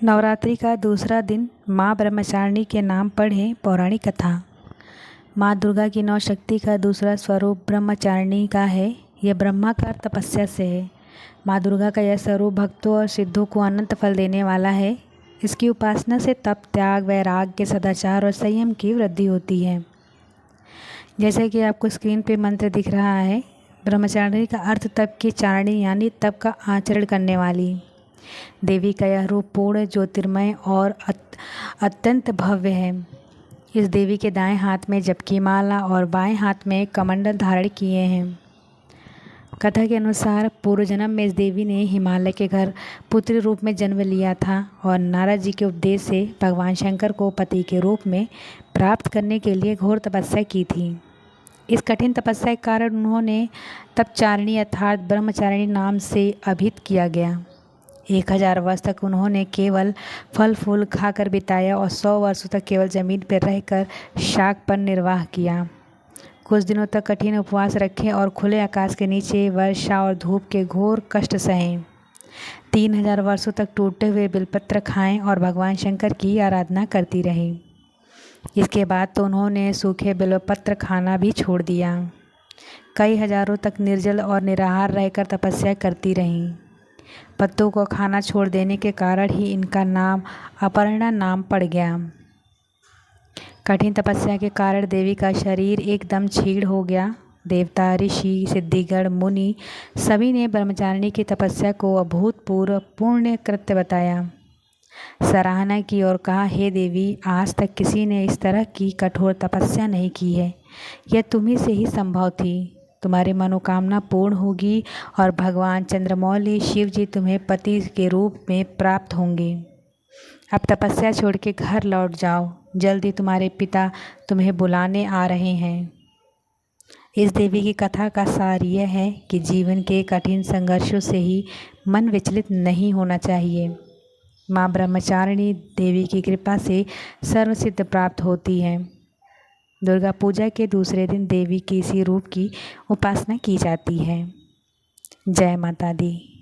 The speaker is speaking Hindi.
नवरात्रि का दूसरा दिन माँ ब्रह्मचारिणी के नाम पढ़ें पौराणिक कथा। माँ दुर्गा की नौ शक्ति का दूसरा स्वरूप ब्रह्मचारिणी का है। यह ब्रह्मा का तपस्या से है। माँ दुर्गा का यह स्वरूप भक्तों और सिद्धों को अनंत फल देने वाला है। इसकी उपासना से तप, त्याग, वैराग्य, सदाचार और संयम की वृद्धि होती है। जैसे कि आपको स्क्रीन पे मंत्र दिख रहा है, ब्रह्मचारिणी का अर्थ तप की चारिणी यानी तप का आचरण करने वाली। देवी का यह रूप पूर्ण, ज्योतिर्मय और अत्यंत भव्य है। इस देवी के दाएं हाथ में जप की माला और बाएं हाथ में कमंडल धारण किए हैं। कथा के अनुसार पूर्व जन्म में इस देवी ने हिमालय के घर पुत्री रूप में जन्म लिया था और नारद जी के उपदेश से भगवान शंकर को पति के रूप में प्राप्त करने के लिए घोर तपस्या की थी। इस कठिन तपस्या के कारण उन्होंने तपचारिणी अर्थात ब्रह्मचारिणी नाम से अभिहित किया गया। 1000 वर्ष तक उन्होंने केवल फल फूल खाकर बिताया और 100 वर्षों तक केवल जमीन पर रहकर शाक पर निर्वाह किया। कुछ दिनों तक कठिन उपवास रखे और खुले आकाश के नीचे वर्षा और धूप के घोर कष्ट सहे। 3000 वर्षों तक टूटे हुए बिलपत्र खाएं और भगवान शंकर की आराधना करती रही। इसके बाद तो उन्होंने सूखे बिलपत्र खाना भी छोड़ दिया। कई हजारों तक निर्जल और निराहार रहकर तपस्या करती रहीं। पत्तों को खाना छोड़ देने के कारण ही इनका नाम अपर्णा नाम पड़ गया। कठिन तपस्या के कारण देवी का शरीर एकदम क्षीण हो गया। देवता, ऋषि, सिद्धिगण, मुनि सभी ने ब्रह्मचारिणी की तपस्या को अभूतपूर्व पुण्य कृत्य बताया, सराहना की और कहा, हे देवी, आज तक किसी ने इस तरह की कठोर तपस्या नहीं की है। यह तुम्ही से ही संभव थी। तुम्हारी मनोकामना पूर्ण होगी और भगवान चंद्रमौली शिव जी तुम्हें पति के रूप में प्राप्त होंगे। अब तपस्या छोड़ के घर लौट जाओ, जल्दी तुम्हारे पिता तुम्हें बुलाने आ रहे हैं। इस देवी की कथा का सार यह है कि जीवन के कठिन संघर्षों से ही मन विचलित नहीं होना चाहिए। माँ ब्रह्मचारिणी देवी की कृपा से सर्वसिद्धि प्राप्त होती है। दुर्गा पूजा के दूसरे दिन देवी के इसी रूप की उपासना की जाती है। जय माता दी।